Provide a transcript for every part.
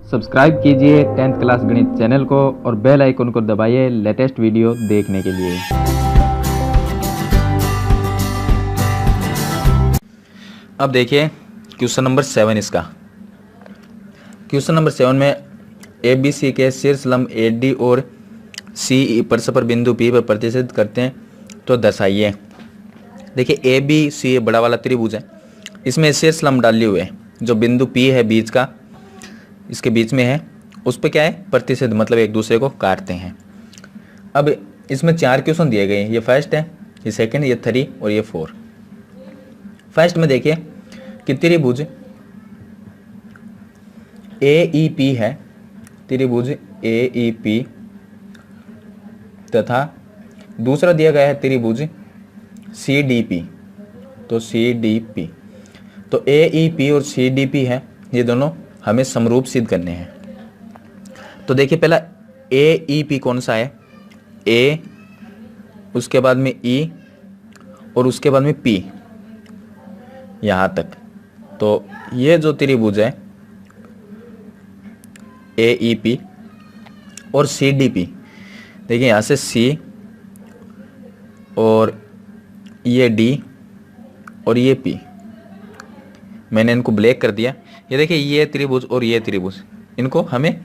Subscribe कीजिए 10th class गणित channel को और बेल आइकन को दबाइए लेटेस्ट वीडियो देखने के लिए। अब देखिए क्वेश्चन नंबर 7 इसका। क्वेश्चन नंबर 7 में ए बी सी के शीर्ष लंब ए डी और सी ई परस्पर बिंदु पी पर प्रतिच्छेद करते हैं तो दर्शाइए। देखिए ए बी सी बड़ा वाला त्रिभुज है, इसमें शीर्ष लंब डाले हुए है, जो बिंदु पी है बीच का, इसके बीच में है, उस पर क्या है प्रतिच्छेद, मतलब एक दूसरे को काटते हैं। अब इसमें 4 क्वेश्चन दिए गए हैं, ये फर्स्ट है, ये सेकंड, ये 3 और ये 4। फर्स्ट में देखिए कि त्रिभुज ए ई पी है, त्रिभुज ए ई पी तथा दूसरा दिया गया है त्रिभुज सी डी पी। तो सी डी पी, तो ए ई पी और सी डी पी है, ये दोनों हमें समरूप सिद्ध करने हैं। तो देखिए पहला ए ई पी कौन सा है, ए, उसके बाद में ई और उसके बाद में पी, यहाँ तक। तो ये जो त्रिभुज है ए ई पी और सी डी पी, देखिए यहाँ से सी और ये डी और ये पी, मैंने इनको ब्लैक कर दिया। ये देखिए ये त्रिभुज और ये त्रिभुज, इनको हमें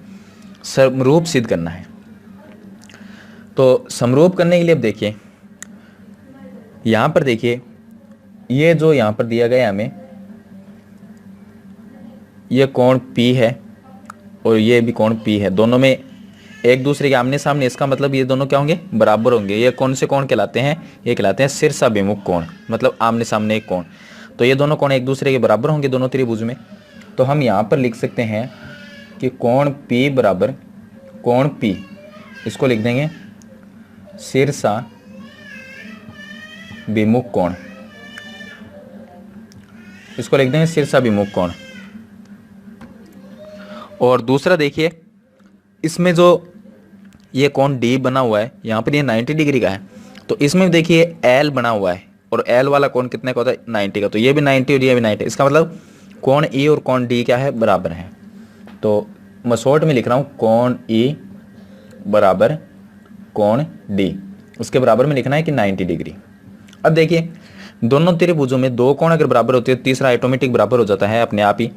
समरूप सिद्ध करना है। तो समरूप करने के लिए अब देखिए यहाँ पर, देखिए ये जो यहाँ पर दिया गया हमें, ये कोण P है और ये भी कोण P है, दोनों में एक दूसरे के आमने सामने, इसका मतलब ये दोनों क्या होंगे, बराबर होंगे। ये कौन से कोण कहलाते हैं, ये कहलाते हैं शीर्षाभिमुख कोण, मतलब आमने सामने एक कोण। तो ये दोनों कोण एक दूसरे के बराबर होंगे दोनों त्रिभुज में। तो हम यहाँ पर लिख सकते हैं कि कोण P बराबर कोण P, इसको लिख देंगे शीर्षाभिमुख कोण, इसको लिख देंगे शीर्षाभिमुख कोण। और दूसरा देखिए इसमें जो ये कोण D बना हुआ है, यहाँ पर ये 90 डिग्री का है, तो इसमें देखिए L बना हुआ है, और L वाला कोण कितने का होता है, 90 का। तो ये भी 90 और ये भी 90, इसका मतलब कोण E और कोण D क्या है, बराबर है। तो मैं शॉर्ट में लिख रहा हूँ कोण E बराबर कोण D, उसके बराबर में लिखना है कि 90 डिग्री। अब देखिए दोनों त्रिभुजों में दो कोण अगर बराबर होते हैं, तीसरा ऑटोमेटिक बराबर हो जाता है अपने आप ही।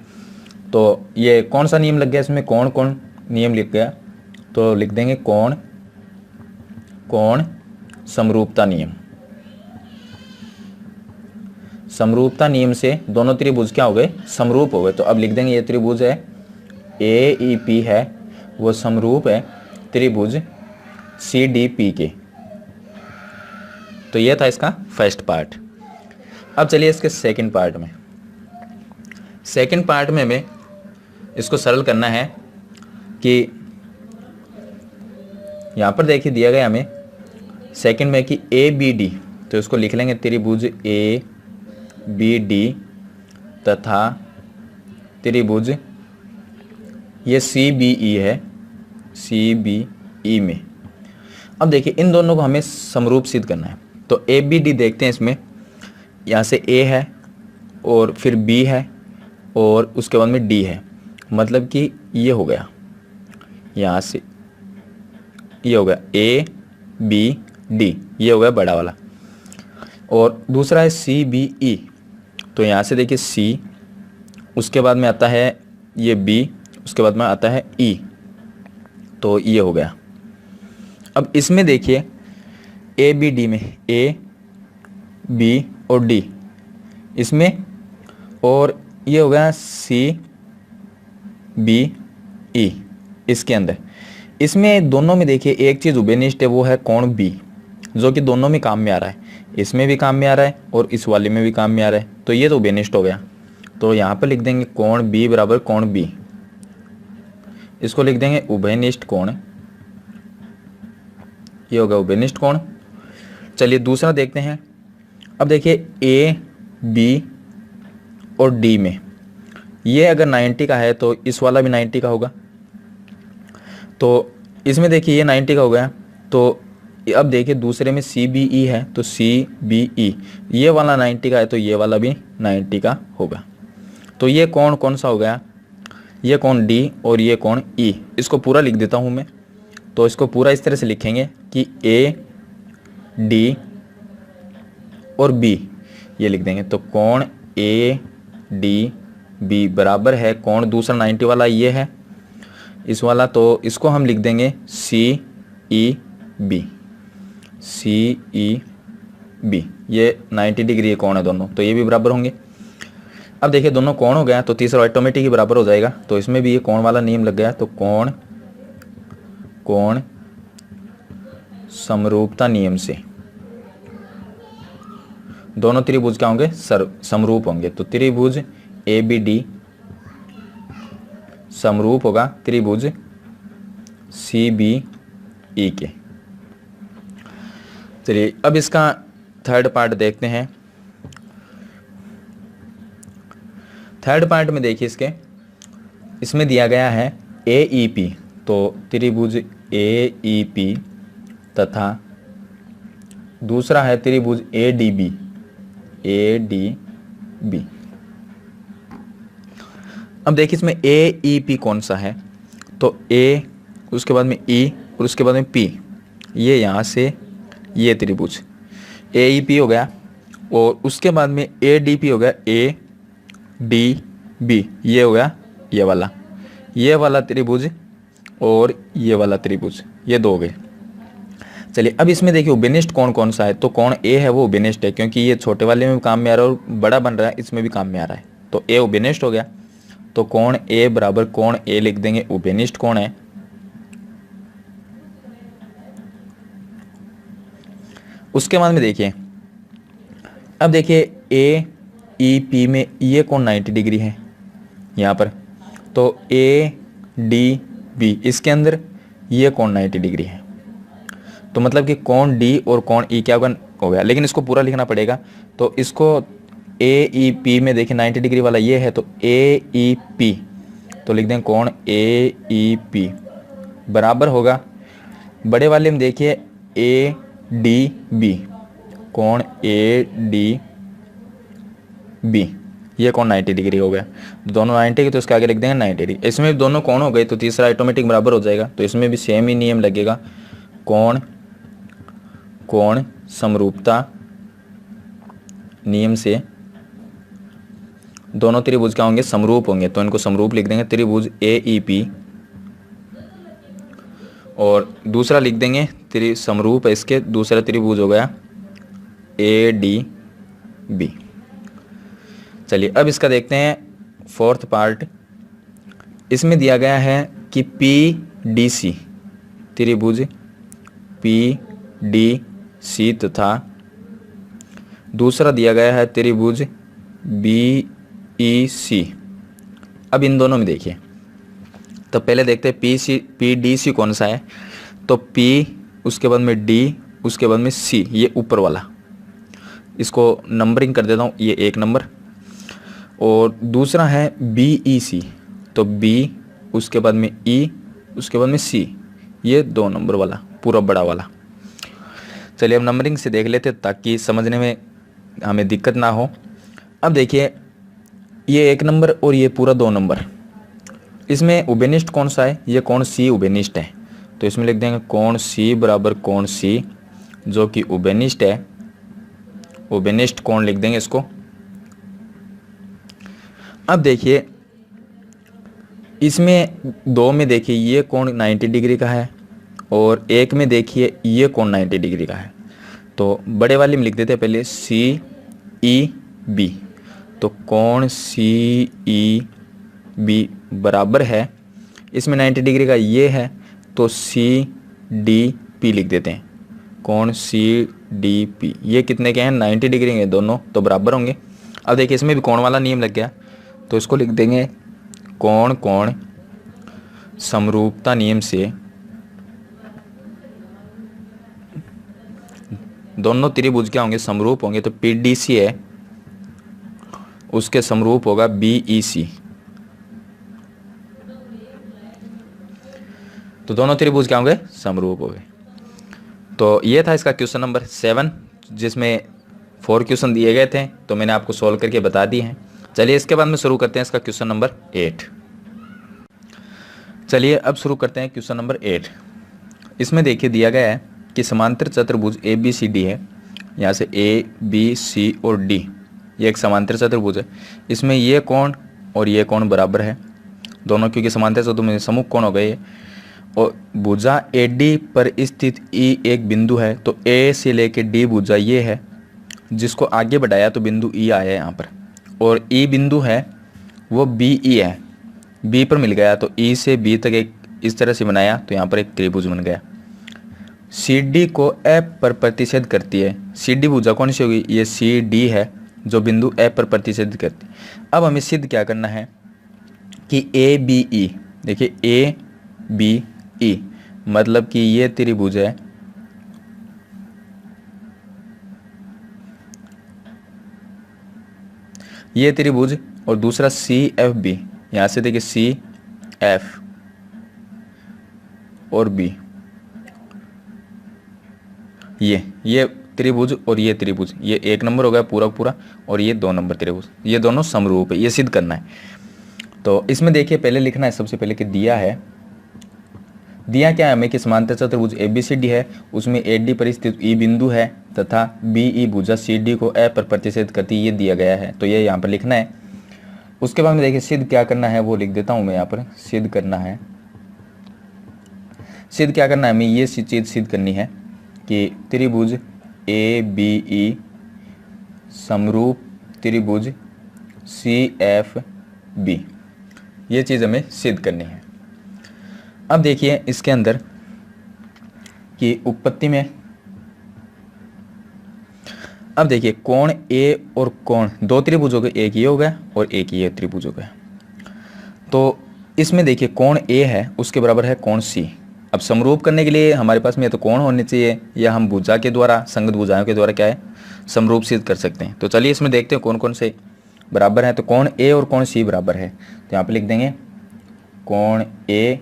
तो ये कौन सा नियम लग गया इसमें, कोण कोण नियम लिख गया, तो लिख देंगे कोण कोण समरूपता नियम। समरूपता नियम से दोनों त्रिभुज क्या हो गए, समरूप हो गए। तो अब लिख देंगे ये त्रिभुज है ए ई पी है, वो समरूप है त्रिभुज सी डी पी के। तो ये था इसका फर्स्ट पार्ट। अब चलिए इसके सेकंड पार्ट में। सेकंड पार्ट में हमें इसको सरल करना है कि यहाँ पर देखिए दिया गया हमें सेकंड में कि ए बी डी, तो इसको लिख लेंगे त्रिभुज ए बी डी तथा त्रिभुज ये सी बी ई है, सी बी ई में। अब देखिए इन दोनों को हमें समरूप सिद्ध करना है। तो ए बी डी देखते हैं, इसमें यहाँ से ए है और फिर बी है और उसके बाद में डी है, मतलब कि ये हो गया, यहाँ से ये हो गया ए बी डी, ये हो गया बड़ा वाला। और दूसरा है सी बी ई, तो यहाँ से देखिए सी, उसके बाद में आता है ये बी, उसके बाद में आता है ई, तो ये हो गया। अब इसमें देखिए ए बी डी में ए बी और डी इसमें, और ये हो गया सी बी ई इसके अंदर। इसमें दोनों में देखिए एक चीज़ उभयनिष्ठ है, वो है कोण बी, जो कि दोनों में काम में आ रहा है, इसमें भी काम में आ रहा है और इस वाले में भी काम में आ रहा है, तो ये तो उभयनिष्ठ हो गया। तो यहाँ पर लिख देंगे कोण बी बराबर कोण बी, इसको लिख देंगे उभयनिष्ठ कोण, ये होगा उभयनिष्ठ कोण। चलिए दूसरा देखते हैं। अब देखिए ए बी और डी में ये अगर 90 का है तो इस वाला भी 90 का होगा। तो इसमें देखिए ये 90 का हो गया। तो अब देखिए दूसरे में सी बी ई है, तो सी बी ई ये वाला 90 का है, तो ये वाला भी 90 का होगा। तो ये कोण कौन सा हो गया, ये कोण डी और ये कोण ई, इसको पूरा लिख देता हूँ मैं। तो इसको पूरा इस तरह से लिखेंगे कि ए डी और बी ये लिख देंगे। तो कोण ए डी बी बराबर है कोण दूसरा 90 वाला ये है इस वाला, तो इसको हम लिख देंगे सी ई बी, सी ई बी। ये 90 डिग्री ये कोण है दोनों, तो ये भी बराबर होंगे। अब देखिए दोनों कोण हो गया तो तीसरा ऑटोमेटिक ही बराबर हो जाएगा। तो इसमें भी ये कोण वाला नियम लग गया। तो कोण कोण समरूपता नियम से दोनों त्रिभुज क्या होंगे, समरूप होंगे। तो त्रिभुज ए बी डी समरूप होगा त्रिभुज सी बी ई के। चलिए अब इसका थर्ड पार्ट देखते हैं। थर्ड पार्ट में देखिए इसमें दिया गया है ए ई पी। तो त्रिभुज ए ई पी तथा दूसरा है त्रिभुज A D B, A D B. अब देखिए इसमें ए ई पी कौन सा है, तो ए उसके बाद में ई और उसके बाद में पी, ये यहाँ से ये त्रिभुज ए ई पी हो गया और उसके बाद में ए डी पी हो गया, ए डी बी ये हो गया ये वाला त्रिभुज और ये वाला त्रिभुज, ये दो हो गए। चलिए अब इसमें देखिए उभयनिष्ठ कोण कौन सा है, तो कोण ए है वो उभयनिष्ठ है, क्योंकि ये छोटे वाले में भी काम में आ रहा है और बड़ा बन रहा है इसमें भी काम में आ रहा है। तो ए उभयनिष्ठ हो गया। तो कोण ए बराबर कोण ए लिख देंगे, उभयनिष्ठ कोण है। उसके बाद में देखिए अब देखिए ए ई पी में ये कोण 90 डिग्री है यहाँ पर, तो ए डी बी इसके अंदर ये कोण 90 डिग्री है। तो मतलब कि कोण डी और कोण ई क्या हो गया, लेकिन इसको पूरा लिखना पड़ेगा। तो इसको ए ई पी में देखिए 90 डिग्री वाला ये है, तो ए ई पी तो लिख दें कोण ए ई पी बराबर होगा बड़े वाले में देखिए ए डी बी, कोण ए डी बी ये कोण 90 डिग्री हो गया। दोनों 90 की तो इसके आगे लिख देंगे 90 डिग्री। इसमें भी दोनों कोण हो गए तो तीसरा ऑटोमेटिक बराबर हो जाएगा। तो इसमें भी सेम ही नियम लगेगा, कोण कोण समरूपता नियम से दोनों त्रिभुज क्या होंगे, समरूप होंगे। तो इनको समरूप लिख देंगे त्रिभुज ए ई पी और दूसरा लिख देंगे समरूप है इसके दूसरा त्रिभुज हो गया ए डी बी। चलिए अब इसका देखते हैं फोर्थ पार्ट। इसमें दिया गया है कि पी डी सी त्रिभुज पी डी सी तथा दूसरा दिया गया है त्रिभुज बी ई सी। अब इन दोनों में देखिए, तो पहले देखते हैं पी डी सी कौन सा है। तो पी उसके बाद में डी उसके बाद में सी ये ऊपर वाला, इसको नंबरिंग कर देता हूँ, ये 1 नंबर। और दूसरा है बी ई सी, तो बी उसके बाद में ई उसके बाद में सी ये 2 नंबर वाला पूरा बड़ा वाला। चलिए अब नंबरिंग से देख लेते ताकि समझने में हमें दिक्कत ना हो। अब देखिए ये 1 नंबर और ये पूरा 2 नंबर, इसमें उभयनिष्ठ कौन सा है, ये कोण सी उभयनिष्ठ है। तो इसमें लिख देंगे कोण सी बराबर कोण सी जो कि उभयनिष्ठ है, उभयनिष्ठ कोण लिख देंगे इसको। अब देखिए इसमें 2 में देखिए ये कोण 90 डिग्री का है और 1 में देखिए ये कोण 90 डिग्री का है। तो बड़े वाले में लिख देते हैं पहले सी ई बी, तो कोण सी ई बी बराबर है, इसमें 90 डिग्री का ये है तो सी डी पी लिख देते हैं, कोण सी डी पी ये कितने के हैं 90 डिग्री के दोनों, तो बराबर होंगे। अब देखिए इसमें भी कोण वाला नियम लग गया, तो इसको लिख देंगे कोण कोण समरूपता नियम से दोनों त्रिभुज क्या होंगे, समरूप होंगे। तो पी डी सी है उसके समरूप होगा बी ई सी, तो दोनों त्रिभुज क्या होंगे, समरूप हो गए। तो ये था इसका क्वेश्चन नंबर 7 जिसमें 4 क्वेश्चन दिए गए थे, तो मैंने आपको सॉल्व करके बता दिए हैं। चलिए इसके बाद में शुरू करते हैं इसका क्वेश्चन नंबर 8। चलिए अब शुरू करते हैं क्वेश्चन नंबर 8। इसमें देखिए दिया गया है कि समांतर चतुर्भुज ए बी सी डी है। यहाँ से ए बी सी और डी ये एक समांतर चतुर्भुज है। इसमें ये कोण और ये कोण बराबर है दोनों, क्योंकि समांतर चतुर्भुज में सम्मुख कोण हो गए। और भुजा ए डी पर स्थित ई एक बिंदु है। तो ए से लेके डी भुजा ये है, जिसको आगे बढ़ाया तो बिंदु ई आया यहाँ पर। और ई बिंदु है वो बी ई है, बी पर मिल गया तो ई से बी तक एक इस तरह से बनाया तो यहाँ पर एक त्रिभुज बन गया। सी डी को एफ पर प्रतिच्छेद करती है। सी डी भुजा कौन सी होगी? ये सी डी है जो बिंदु एफ पर प्रतिच्छेद करती है। अब हमें सिद्ध क्या करना है कि ए बी ई, देखिए ए बी ई मतलब कि ये त्रिभुज है, ये त्रिभुज, और दूसरा सी एफ बी, यहाँ से देखिए सी एफ और बी, ये त्रिभुज और ये त्रिभुज, ये 1 नंबर हो गया पूरा पूरा, और ये 2 नंबर त्रिभुज, ये दोनों समरूप है। ये सिद्ध करना है। तो इसमें देखिए पहले लिखना है सबसे पहले कि दिया क्या है हमें कि समांतर चतुर्भुज ए बी सी डी है, उसमें ए डी पर स्थित ई बिंदु है तथा बी ई भुजा सी डी को ए पर प्रतिच्छेद करती है, ये दिया गया है। तो ये यहाँ पर लिखना है। उसके बाद में देखिए सिद्ध क्या करना है वो लिख देता हूँ मैं यहाँ पर। सिद्ध करना है, सिद्ध क्या करना है हमें, ये चीज़ सिद्ध करनी है कि त्रिभुज ए बी ई समरूप त्रिभुज सी एफ बी, ये चीज़ हमें सिद्ध करनी है। अब देखिए इसके अंदर कि उत्पत्ति में, अब देखिए कोण ए और कोण, 2 त्रिभुज हो गए, एक ये हो गया और एक ये त्रिभुज हो गया। तो इसमें देखिए कोण ए है उसके बराबर है कोण सी। अब समरूप करने के लिए हमारे पास में तो कोण होने चाहिए, या हम भुजा के द्वारा, संगत भुजाओं के द्वारा क्या है समरूप सिद्ध कर सकते हैं। तो चलिए इसमें देखते हैं कौन कौन से बराबर है। तो कोण ए और कोण सी बराबर है, तो यहाँ पे लिख देंगे कोण ए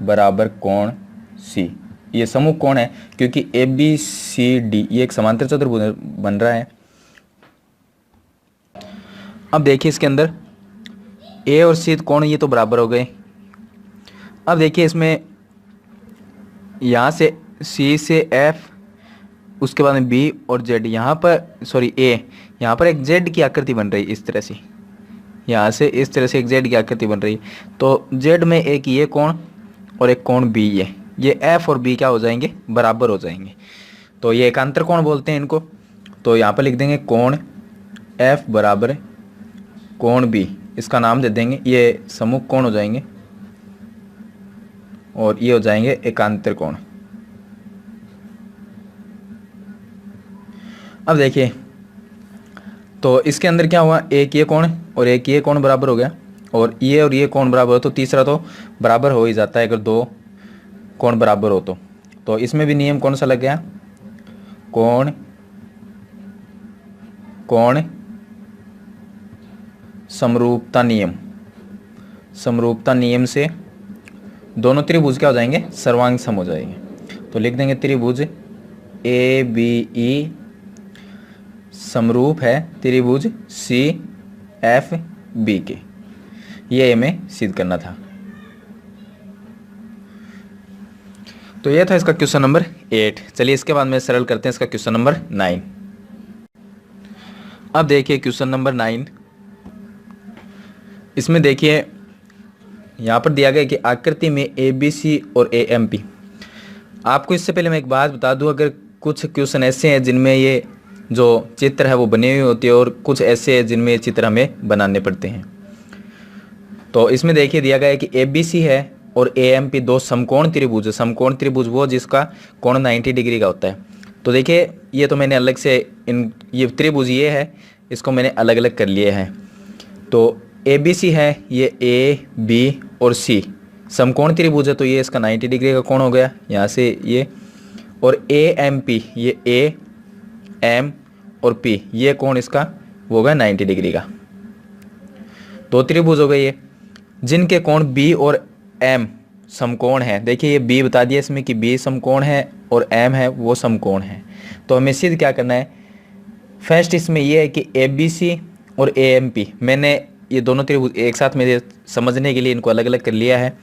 बराबर कोण सी। ये समूह कोण है क्योंकि ए बी सी डी ये एक समांतर चतुर्भुज बन रहा है। अब देखिए इसके अंदर ए और सी कोण ये तो बराबर हो गए। अब देखिए इसमें यहाँ से सी से एफ, उसके बाद में बी और जेड, यहाँ पर सॉरी ए, यहाँ पर एक जेड की आकृति बन रही है इस तरह से, यहाँ से इस तरह से एक जेड की आकृति बन रही है। तो जेड में एक ये कोण और एक कोण बी, ये एफ और बी क्या हो जाएंगे बराबर हो जाएंगे। तो ये एकांतर कोण बोलते हैं इनको। तो यहाँ पर लिख देंगे कोण एफ बराबर कोण बी, इसका नाम दे देंगे, ये सम्मुख कोण हो जाएंगे और ये हो जाएंगे एकांतर कोण। अब देखिए तो इसके अंदर क्या हुआ, एक ये कोण और एक ये कोण बराबर हो गया, और ये कोण बराबर हो तो तीसरा तो बराबर हो ही जाता है अगर 2 कोण बराबर हो तो इसमें भी नियम कौन सा लग गया, कोण कोण समरूपता नियम। समरूपता नियम से दोनों त्रिभुज क्या हो जाएंगे सर्वांग सम हो जाएंगे। तो लिख देंगे त्रिभुज ए बी ई समरूप है त्रिभुज सी एफ बी के, ये हमें सिद्ध करना था। तो ये था इसका क्वेश्चन नंबर 8। चलिए इसके बाद में सरल करते हैं इसका क्वेश्चन नंबर 9। अब देखिए क्वेश्चन नंबर 9, इसमें देखिए यहाँ पर दिया गया कि आकृति में ए बी सी और ए एम पी। आपको इससे पहले मैं एक बात बता दूं, अगर कुछ क्वेश्चन ऐसे हैं जिनमें ये जो चित्र है वो बने हुए होते हैं और कुछ ऐसे हैं जिनमें चित्र हमें बनाने पड़ते हैं। तो इसमें देखिए दिया गया है कि ए बी सी है और ए एम पी 2 समकोण त्रिभुज है। समकोण त्रिभुज वो जिसका कोण 90 डिग्री का होता है। तो देखिए ये तो मैंने अलग से ये त्रिभुज ये है, इसको मैंने अलग अलग कर लिए हैं। तो ए बी सी है, ये ए बी और सी समकोण त्रिभुज है, तो ये इसका 90 डिग्री का कोण हो गया यहाँ से ये। और ए एम पी, ये ए एम और पी ये कोण इसका वो होगा 90 डिग्री का। 2 त्रिभुज हो गए ये, जिनके कोण बी और एम समकोण है। देखिए ये बी बता दिया इसमें कि बी समकोण है और एम है वो समकोण है। तो हमें सिद्ध क्या करना है, फर्स्ट इसमें ये है कि ए बी सी और ए एम पी, मैंने ये दोनों त्रिभुज एक साथ मेरे समझने के लिए इनको अलग अलग कर लिया है।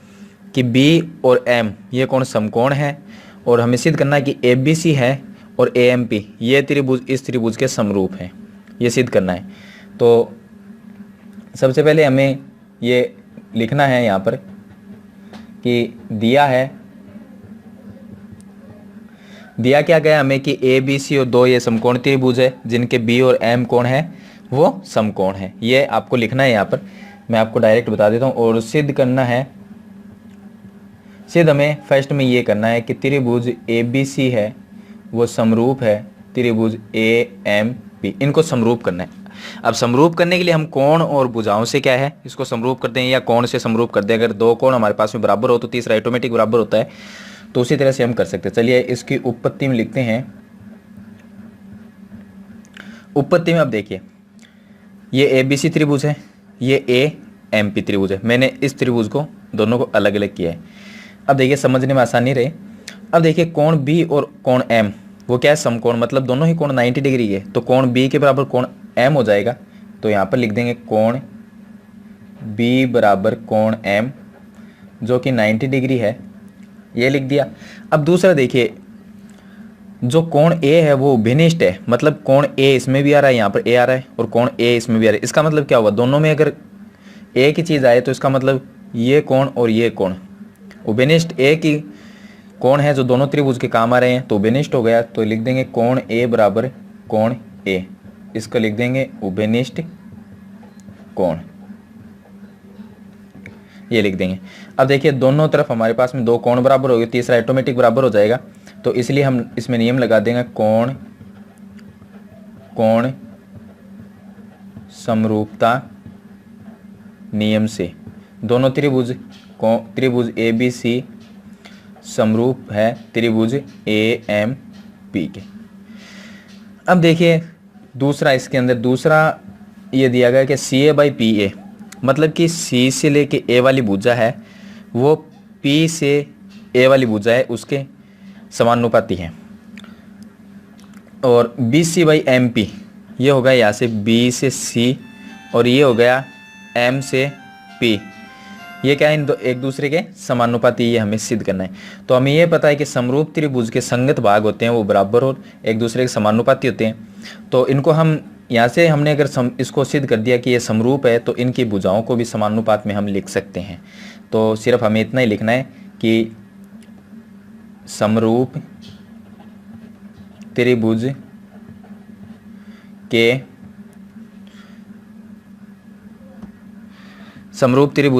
कि बी और एम ये कोण समकोण है, और हमें सिद्ध करना है कि ए बी सी है और ए एम पी ये त्रिभुज इस त्रिभुज के समरूप हैं, ये सिद्ध करना है। तो सबसे पहले हमें ये लिखना है यहाँ पर कि दिया क्या गया हमें कि ए बी सी और दो ये समकोण त्रिभुज है जिनके बी और एम कोण है वो समकोण है, ये आपको लिखना है यहाँ पर। मैं आपको डायरेक्ट बता देता हूँ। और सिद्ध करना है, सिद्ध हमें फर्स्ट में ये करना है कि त्रिभुज ए बी सी है वो समरूप है त्रिभुज ए एम पी, इनको समरूप करना है। अब समरूप करने के लिए हम कोण और भुजाओं से क्या है इसको समरूप करते हैं या कोण से समरूप करते हैं। अगर दो कोण हमारे पास में बराबर हो तो तीसरा ऑटोमेटिक बराबर होता है, तो उसी तरह से हम कर सकते हैं। चलिए इसकी उत्पत्ति में लिखते हैं। उत्पत्ति में अब देखिए ये ए बी सी त्रिभुज है, ये ए एम पी त्रिभुज है। मैंने इस त्रिभुज को दोनों को अलग अलग किया है। अब देखिए समझने में आसानी रहे। अब देखिए कोण बी और कोण एम वो क्या है समकोण, मतलब दोनों ही कोण 90 डिग्री है, तो कोण बी के बराबर कोण एम हो जाएगा। तो यहाँ पर लिख देंगे कोण बी बराबर कोण एम जो कि 90 डिग्री है, ये लिख दिया। अब दूसरा देखिए जो कोण ए है वो भिन्निष्ठ है, मतलब कोण ए इसमें भी आ रहा है, यहाँ पर ए आ रहा है और कोण ए इसमें भी आ रहा है। इसका मतलब क्या हुआ, दोनों में अगर एक ही चीज़ आए तो इसका मतलब ये कोण और ये कोण उभयनिष्ठ एक ही कोण है जो दोनों त्रिभुज के काम आ रहे हैं, तो उभयनिष्ठ हो गया। तो लिख देंगे कोण ए बराबर कोण ए, इसको लिख देंगे उभयनिष्ठ कोण, ये लिख देंगे। अब देखिए दोनों तरफ हमारे पास में दो कोण बराबर हो गए, तीसरा ऑटोमेटिक बराबर हो जाएगा। तो इसलिए हम इसमें नियम लगा देंगे कोण कोण समरूपता नियम से दोनों त्रिभुज ए बी सी समरूप है त्रिभुज ए एम पी के। अब देखिए दूसरा, इसके अंदर दूसरा ये दिया गया कि सी ए बाई पी ए, मतलब कि सी से लेके ए वाली भुजा है वो पी से ए वाली भुजा है उसके समानुपाती है। और B C by M P ये हो गया यहाँ से बी से सी और ये हो गया एम से पी, ये क्या है एक दूसरे के समानुपाती, ये हमें सिद्ध करना है। तो हमें ये पता है कि समरूप त्रिभुज के संगत भाग होते हैं वो बराबर और एक दूसरे के समानुपाती होते हैं। तो इनको हम यहाँ से हमने अगर इसको सिद्ध कर दिया कि ये समरूप है तो इनकी भुजाओं को भी समानुपात में हम लिख सकते हैं। तो सिर्फ हमें इतना ही लिखना है कि समरूप त्रिभुज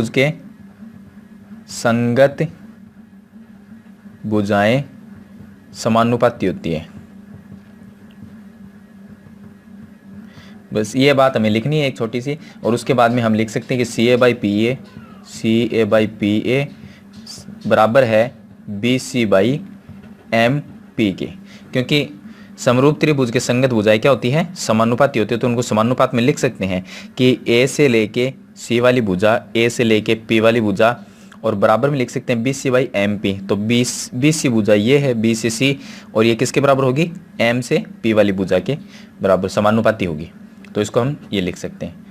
के संगत भुजाएं समानुपाती होती है। बस ये बात हमें लिखनी है एक छोटी सी, और उसके बाद में हम लिख सकते हैं कि सी ए बाई पी ए बराबर है B C by M P के, क्योंकि समरूप त्रिभुज के संगत भुजाएं क्या होती है समानुपाती होती है। तो उनको समानुपात में लिख सकते हैं कि ए से लेके सी वाली भुजा, ए से लेके पी वाली भुजा, और बराबर में लिख सकते हैं B C by M P. तो बी सी भुजा ये है बी से सी, और ये किसके बराबर होगी एम से पी वाली भुजा के बराबर समानुपाती होगी। तो इसको हम ये लिख सकते हैं।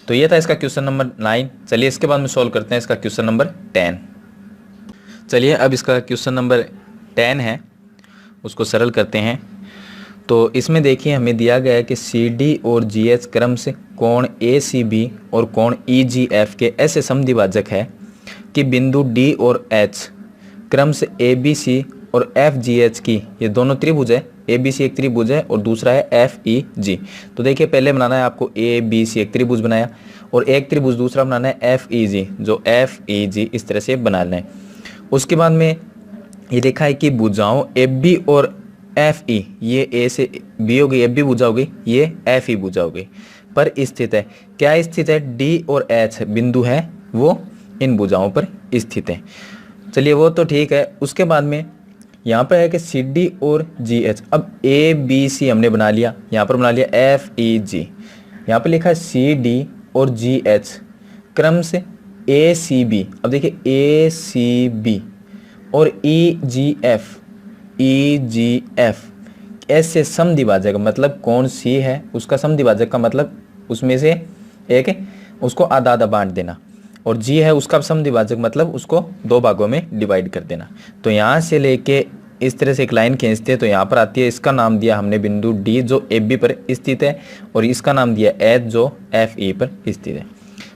तो ये था इसका क्वेश्चन नंबर 9। चलिए इसके बाद में सॉल्व करते हैं इसका क्वेश्चन नंबर 10। चलिए अब इसका क्वेश्चन नंबर 10 है उसको सरल करते हैं। तो इसमें देखिए हमें दिया गया है कि सी डी और जी एच क्रम से कोण ए सी बी और कोण ई जी एफ के ऐसे समद्विभाजक है कि बिंदु डी और एच क्रम से ए बी सी और एफ जी एच की, ये दोनों त्रिभुज है, ए बी सी एक त्रिभुज है और दूसरा है एफ ई जी। तो देखिए पहले बनाना है आपको ए बी सी एक त्रिभुज बनाया, और एक त्रिभुज दूसरा बनाना है एफ ई जी, जो एफ ई जी इस तरह से बनाना है। उसके बाद में ये देखा है कि भुजाओं एफ बी और एफ ई, ये ए से बी हो गई, एफ बी भुजा हो गई, ये एफ ई भुजा हो गई, पर स्थित है। क्या स्थित है, डी और एच बिंदु है वो इन भुजाओं पर स्थित है। चलिए वो तो ठीक है। उसके बाद में यहाँ पर है कि सी डी और जी एच, अब ए बी सी हमने बना लिया, यहाँ पर बना लिया एफ ई जी, यहाँ पर लिखा है सी डी और जी एच क्रम से ए सी बी। अब देखिए ए सी बी और ई जी एफ ऐसे समद्विभाजक, मतलब कौन सी है उसका समद्विभाजक का मतलब उसमें से एक उसको आधा आधा बांट देना। और जी है उसका समद्विभाजक, मतलब उसको दो भागों में डिवाइड कर देना। तो यहाँ से लेके इस तरह से एक लाइन खींचते हैं तो यहाँ पर आती है, इसका नाम दिया हमने बिंदु डी जो ए बी पर स्थित है, और इसका नाम दिया एच जो एफ ई पर स्थित है।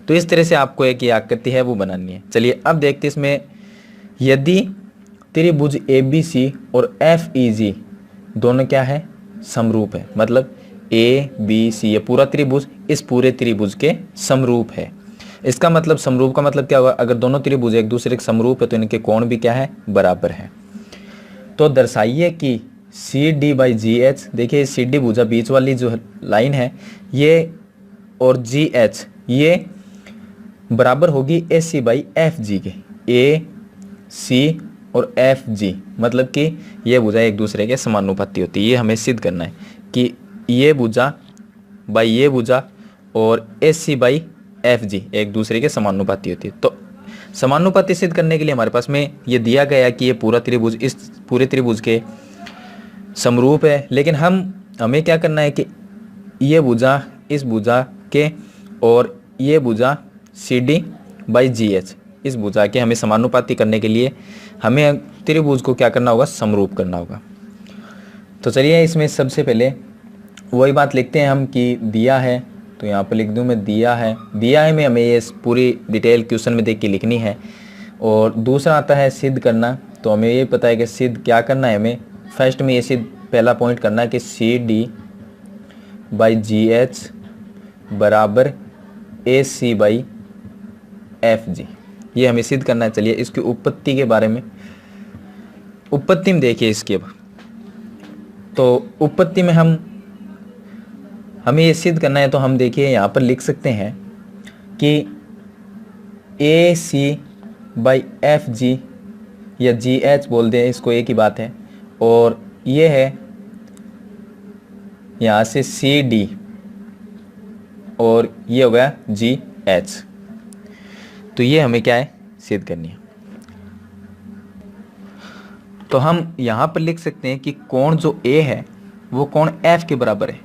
तो इस तरह से आपको एक ये आकृति है वो बनानी है। चलिए अब देखते हैं इसमें, यदि त्रिभुज ए बी सी और एफ ई जी दोनों क्या है, समरूप है, मतलब ए बी सी ये पूरा त्रिभुज इस पूरे त्रिभुज के समरूप है। इसका मतलब समरूप का मतलब क्या होगा, अगर दोनों त्रिभुज एक दूसरे के समरूप है तो इनके कोण भी क्या है, बराबर है। तो दर्शाइए कि C D by G H, देखिए सी डी भुजा बीच वाली जो लाइन है ये, और जी एच ये बराबर होगी ए सी बाई एफ जी के। ए सी और एफ जी मतलब कि ये भुजा एक दूसरे के समानुपाती होती है। ये हमें सिद्ध करना है कि ये भुजा बाई ये भुजा और A C by F G एक दूसरे के समानुपाती होती है। तो समानुपाती सिद्ध करने के लिए हमारे पास में ये दिया गया कि ये पूरा त्रिभुज इस पूरे त्रिभुज के समरूप है, लेकिन हमें क्या करना है कि ये भुजा इस भुजा के और ये भुजा C D by G H इस भुजा के हमें समानुपाती करने के लिए हमें त्रिभुज को क्या करना होगा, समरूप करना होगा। तो चलिए इसमें सबसे पहले वही बात लिखते हैं हम कि दिया है, तो यहाँ पर लिख दूँ मैं दिया है में हमें ये पूरी डिटेल क्वेश्चन में देख के लिखनी है। और दूसरा आता है सिद्ध करना, तो हमें ये पता है कि सिद्ध क्या करना है, हमें फर्स्ट में ये सिद्ध पहला पॉइंट करना है कि C D by G H बराबर A C by F G, ये हमें सिद्ध करना है। चलिए इसकी उत्पत्ति के बारे में, उत्पत्ति में देखिए इसकी। अब तो उत्पत्ति में हमें ये सिद्ध करना है, तो हम देखिए यहाँ पर लिख सकते हैं कि ए सी बाई एफ जी या जी एच बोल दें इसको, एक ही बात है, और ये है यहाँ से सी डी और ये हो गया जी एच। तो ये हमें क्या है, सिद्ध करनी है। तो हम यहाँ पर लिख सकते हैं कि कोण जो ए है वो कोण एफ के बराबर है।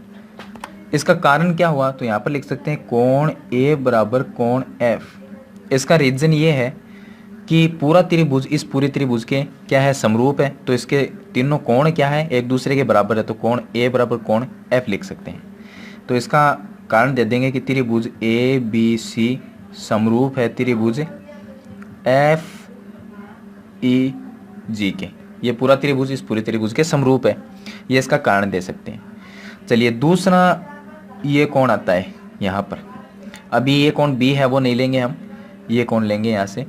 इसका कारण क्या हुआ, तो यहाँ पर लिख सकते हैं कोण ए बराबर कोण एफ। इसका रीजन ये है कि पूरा त्रिभुज इस पूरे त्रिभुज के क्या है, समरूप है, तो इसके तीनों कोण क्या है, एक दूसरे के बराबर है, तो कोण ए बराबर कोण एफ लिख सकते हैं। तो इसका कारण दे देंगे कि त्रिभुज ए बी सी समरूप है त्रिभुज एफ ई जी के। ये पूरा त्रिभुज इस पूरे त्रिभुज के समरूप है, ये इसका कारण दे सकते हैं। चलिए दूसरा ये कोण आता है यहाँ पर, अभी ये कोण बी है वो नहीं लेंगे हम, ये कोण लेंगे यहाँ से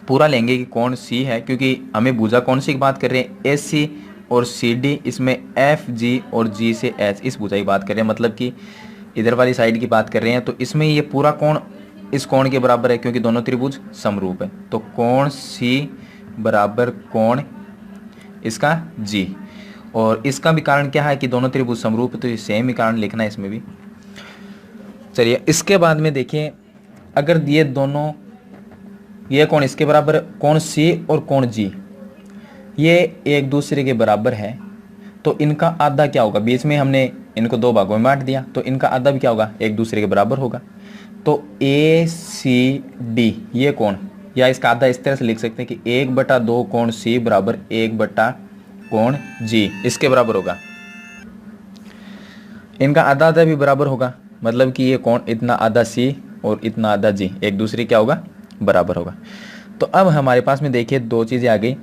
पूरा लेंगे कि कोण सी है, क्योंकि हमें भुजा कौन सी की बात कर रहे हैं, ए सी और सी डी, इसमें एफ जी और जी से एच इस भुजा की बात कर रहे हैं, मतलब कि इधर वाली साइड की बात कर रहे हैं। तो इसमें ये पूरा कोण इस कोण के बराबर है क्योंकि दोनों त्रिभुज समरूप है। तो कोण सी बराबर कोण इसका जी, और इसका भी कारण क्या है कि दोनों त्रिभुज समरूप है, तो ये सेम ही कारण लिखना है इसमें भी। चलिए इसके बाद में देखिए, अगर ये दोनों ये कोण इसके बराबर, कोण सी और कोण जी ये एक दूसरे के बराबर है, तो इनका आधा क्या होगा, बीच में हमने इनको दो भागों में बांट दिया, तो इनका आधा भी क्या होगा, एक दूसरे के बराबर होगा। तो ए सी डी ये कोण, या इसका आधा इस तरह से लिख सकते हैं कि 1/2 कोण सी बराबर 1/ कोण जी इसके बराबर होगा। इनका आधा आधा भी बराबर होगा, मतलब कि ये कोण इतना आधा सी और इतना आधा जी एक दूसरे क्या होगा, बराबर होगा। तो अब हमारे पास में देखिए दो चीज़ें आ गई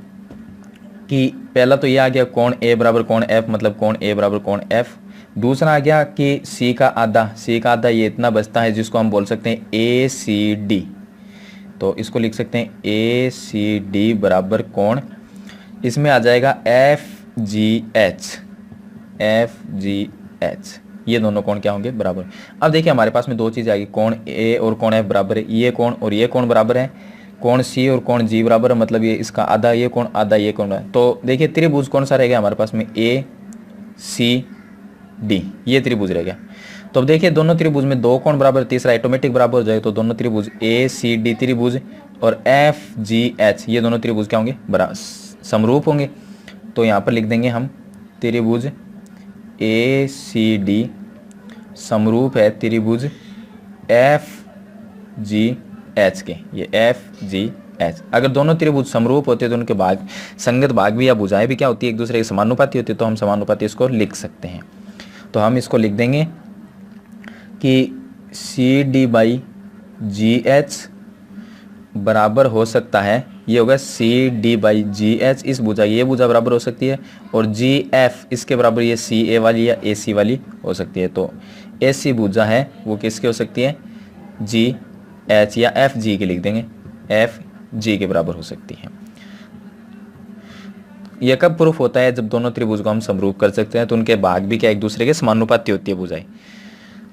कि पहला तो ये आ गया कोण ए बराबर कोण एफ, मतलब कोण ए बराबर कोण एफ। दूसरा आ गया कि सी का आधा ये इतना बचता है जिसको हम बोल सकते हैं ए सी डी। तो इसको लिख सकते हैं ए सी डी बराबर कोण, इसमें आ जाएगा एफ जी एच, ये दोनों कोण क्या होंगे, बराबर। अब देखिए हमारे पास में दो चीज़ें आ गई, कोण ए और कोण एफ बराबर है, ये कोण और ये कोण बराबर है, कोण सी और कोण जी बराबर है, मतलब ये इसका आधा ये कोण आधा ये कोण है। तो देखिए त्रिभुज कौन सा रहेगा हमारे पास में, ए सी डी ये त्रिभुज रहेगा। तो अब देखिए दोनों त्रिभुज में दो कोण बराबर, तीसरा ऑटोमेटिक बराबर हो जाए, तो दोनों त्रिभुज ए सी डी त्रिभुज और एफ जी एच ये दोनों त्रिभुज क्या होंगे, बराबर समरूप होंगे। तो यहाँ पर लिख देंगे हम त्रिभुज ए सी डी समरूप है त्रिभुज एफ जी एच के, ये एफ जी एच। अगर दोनों त्रिभुज समरूप होते हैं तो उनके भाग, संगत भाग भी या भुजाएं भी क्या होती है, एक दूसरे के समानुपाती होती है, तो हम समानुपाती इसको लिख सकते हैं। तो हम इसको लिख देंगे कि C D by G H बराबर हो सकता है, ये होगा C D by G H, इस भुजा ये भुजा बराबर हो सकती है, और जी एफ इसके बराबर ये सी ए वाली या ए सी वाली हो सकती है। तो ए सी भुजा है वो किसकी हो सकती है, जी एच या एफ जी के लिख देंगे, एफ जी के बराबर हो सकती है। यह कब प्रूफ होता है, जब दोनों त्रिभुज को हम समरूप कर सकते हैं तो उनके भाग भी क्या एक दूसरे के समानुपाती होती है भुजाएं।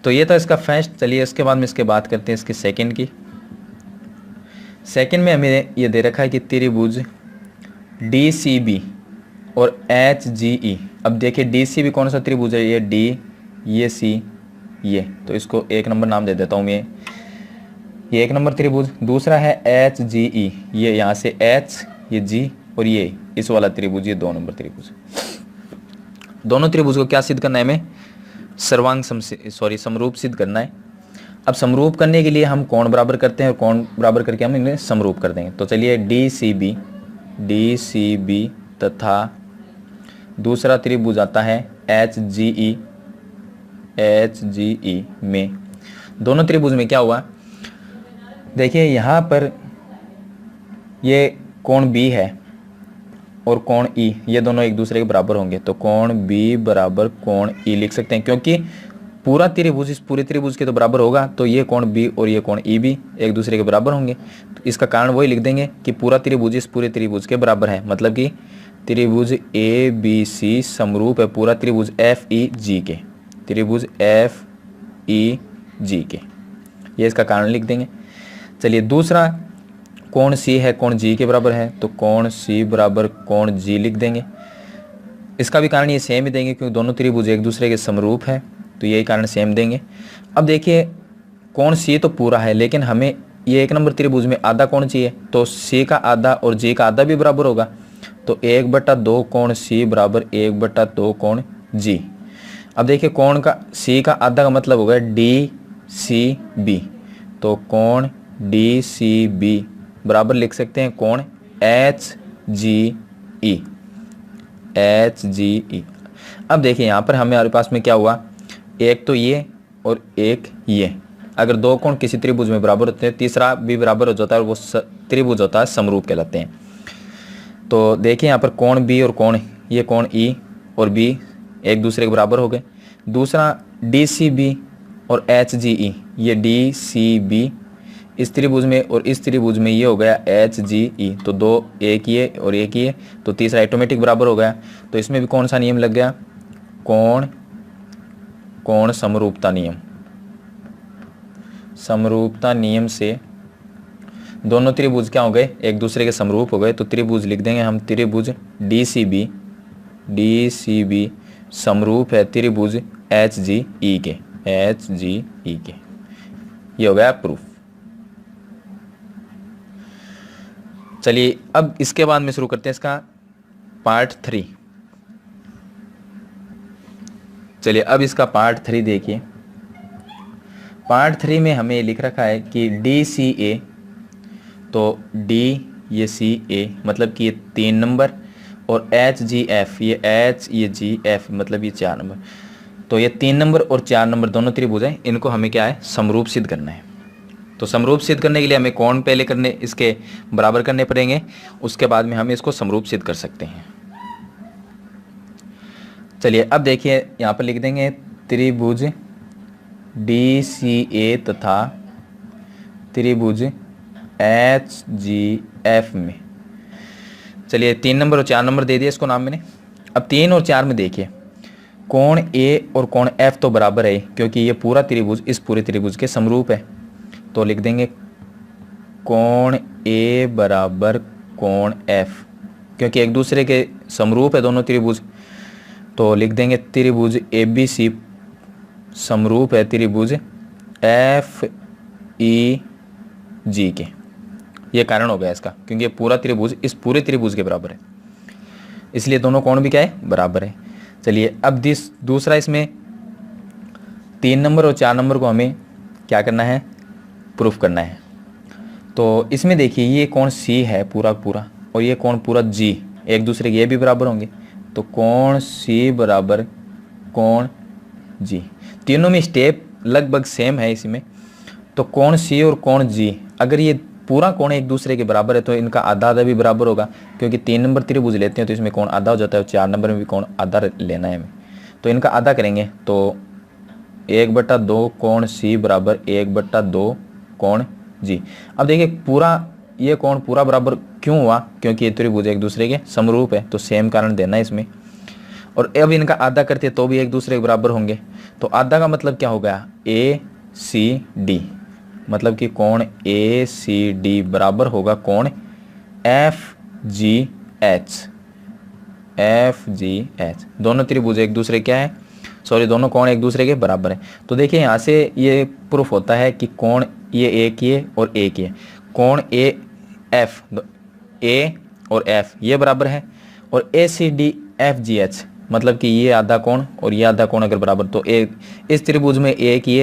तो ये था इसका फर्स्ट। चलिए इसके बाद में इसके बात करते हैं इसके सेकंड की। सेकंड में हमें ये दे रखा है कि त्रिभुज डी सी बी और एच जी ई। अब देखिए डी सी बी कौन सा त्रिभुज है, ये डी, ये सी, ये, तो इसको 1 नंबर नाम दे देता हूँ मैं, ये 1 नंबर त्रिभुज। दूसरा है एच जी ई, ये यहाँ से एच, ये जी, और ये इस वाला त्रिभुज, ये 2 नंबर त्रिभुज। दोनों त्रिभुज को क्या सिद्ध करना है, हमें सर्वांग समरूप सिद्ध करना है। अब समरूप करने के लिए हम कोण बराबर करते हैं, और कोण बराबर करके हम इन्हें समरूप कर देंगे। तो चलिए डी सी बी तथा दूसरा त्रिभुज आता है एच जी ई में, दोनों त्रिभुज में क्या हुआ, देखिए यहाँ पर ये कोण बी है और कोण ई, ये दोनों एक दूसरे के बराबर होंगे, तो कोण बी बराबर कोण ई लिख सकते हैं, क्योंकि पूरा त्रिभुज इस पूरे त्रिभुज के तो बराबर होगा, तो ये कोण बी और ये कोण ई भी एक दूसरे के बराबर होंगे। तो इसका कारण वही लिख देंगे कि पूरा त्रिभुज इस पूरे त्रिभुज के बराबर है, मतलब कि त्रिभुज ए बी सी समरूप है पूरा त्रिभुज एफ ई जी के, त्रिभुज एफ ई जी के, ये इसका कारण लिख देंगे। चलिए दूसरा कोण सी है, कोण जी के बराबर है, तो कोण सी बराबर कोण जी लिख देंगे। इसका भी कारण ये सेम ही देंगे क्योंकि दोनों त्रिभुज एक दूसरे के समरूप है, तो यही कारण सेम देंगे। अब देखिए कोण सी तो पूरा है, लेकिन हमें ये 1 नंबर त्रिभुज में आधा कोण चाहिए, तो सी का आधा और जी का आधा भी बराबर होगा, तो 1/2 कोण सी बराबर 1/2 कोण जी। अब देखिए कोण का सी का आधा का मतलब होगा डी सी बी, तो कोण डी सी बी बराबर लिख सकते हैं कोण एच जी ई, एच जी ई। अब देखिए यहाँ पर हमारे पास में क्या हुआ, एक तो ये और एक ये, अगर 2 कोण किसी त्रिभुज में बराबर होते हैं, तीसरा भी बराबर हो जाता है और वो त्रिभुज होता है समरूप कहलाते हैं। तो देखिए यहाँ पर कोण बी और कोण, ये कोण ई और बी एक दूसरे के बराबर हो गए। दूसरा डी सी बी और एच जी ई, ये डी सी बी इस त्रिभुज में और इस त्रिभुज में ये हो गया एच जी ई, तो 2 एक ये और एक ये, तो तीसरा ऑटोमेटिक बराबर हो गया। तो इसमें भी कौन सा नियम लग गया, कोण समरूपता नियम। समरूपता नियम से दोनों त्रिभुज क्या हो गए, एक दूसरे के समरूप हो गए, तो त्रिभुज लिख देंगे हम, त्रिभुज डी सी बी समरूप है त्रिभुज एच जी ई के, एच जी ई के। ये हो गया प्रूफ। चलिए अब इसके बाद में शुरू करते हैं इसका पार्ट 3। चलिए अब इसका पार्ट 3 देखिए। पार्ट 3 में हमें लिख रखा है कि डी सी ए, तो डी ये सी ए मतलब कि ये 3 नंबर, और एच जी एफ, ये एच ये जी एफ मतलब ये 4 नंबर, तो ये 3 नंबर और 4 नंबर दोनों त्रिभुज हैं, इनको हमें क्या है समरूप सिद्ध करना है। तो समरूप सिद्ध करने के लिए हमें कोण पहले करने इसके बराबर करने पड़ेंगे, उसके बाद में हम इसको समरूप सिद्ध कर सकते हैं। चलिए अब देखिए यहाँ पर लिख देंगे त्रिभुज डी सी ए तथा त्रिभुज एच जी एफ में, चलिए 3 नंबर और 4 नंबर दे दिया इसको नाम मैंने। अब 3 और 4 में देखिए कोण ए और कोण एफ तो बराबर है, क्योंकि ये पूरा त्रिभुज इस पूरे त्रिभुज के समरूप है, तो लिख देंगे कोण ए बराबर कोण एफ, क्योंकि एक दूसरे के समरूप है दोनों त्रिभुज, तो लिख देंगे त्रिभुज ए बी सी समरूप है त्रिभुज एफ ई जी के। ये कारण हो गया इसका, क्योंकि ये पूरा त्रिभुज इस पूरे त्रिभुज के बराबर है, इसलिए दोनों कोण भी क्या है बराबर है। चलिए अब दूसरा इसमें 3 नंबर और 4 नंबर को हमें क्या करना है, प्रूफ करना है। तो इसमें देखिए ये कोण सी है पूरा पूरा और ये कोण पूरा जी, एक दूसरे के ये भी बराबर होंगे, तो कोण सी बराबर कोण जी, तीनों में स्टेप लगभग सेम है इसमें। तो कोण सी और कोण जी, अगर ये पूरा कोण एक दूसरे के बराबर है तो इनका आधा आधा भी बराबर होगा, क्योंकि 3 नंबर त्रिभुज लेते हैं तो इसमें कोण आधा हो जाता है, 4 नंबर में भी कोण आधा लेना है हमें, तो इनका आधा करेंगे तो 1/2 कोण सी बराबर 1/2 कोण जी। अब देखिए पूरा ये कोण पूरा बराबर क्यों हुआ, क्योंकि ये त्रिभुज एक दूसरे के समरूप है, तो सेम कारण देना है इसमें। और अब इनका आधा करते तो भी एक दूसरे के बराबर होंगे, तो आधा का मतलब क्या हो गया, ए सी डी, मतलब कि कोण ए सी डी बराबर होगा कोण एफ जी एच। दोनों त्रिभुज एक दूसरे क्या है, सॉरी दोनों कोण एक दूसरे के बराबर है। तो देखिए यहाँ से ये प्रूफ होता है कि कोण ये एक ही है और एक ही है, कोण ए और एफ ये बराबर है, और A C D F G H मतलब कि ये आधा कोण और ये आधा कोण अगर बराबर, तो एक इस त्रिभुज में एक ही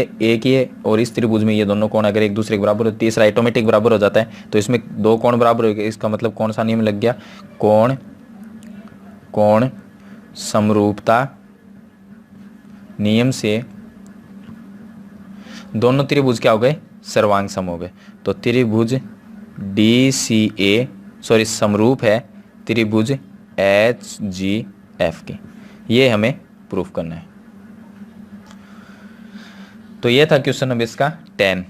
है और इस त्रिभुज में ये दोनों कोण अगर एक दूसरे के बराबर हो, तीसरा ऑटोमेटिक बराबर हो जाता है। तो इसमें 2 कोण बराबर हो गए, इसका मतलब कौन सा नियम लग गया, कोण समरूपता नियम से दोनों त्रिभुज क्या हो गए, सर्वांग सम हो गए। तो त्रिभुज डी सी ए समरूप है त्रिभुज एच जी एफ के, ये हमें प्रूफ करना है। तो ये था क्वेश्चन नंबर इसका 10।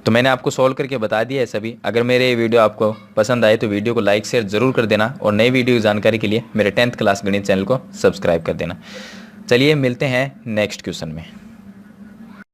तो मैंने आपको सॉल्व करके बता दिया है सभी। अगर मेरे ये वीडियो आपको पसंद आए तो वीडियो को लाइक शेयर जरूर कर देना, और नई वीडियो की जानकारी के लिए मेरे 10th क्लास गणित चैनल को सब्सक्राइब कर देना। चलिए मिलते हैं नेक्स्ट क्वेश्चन में।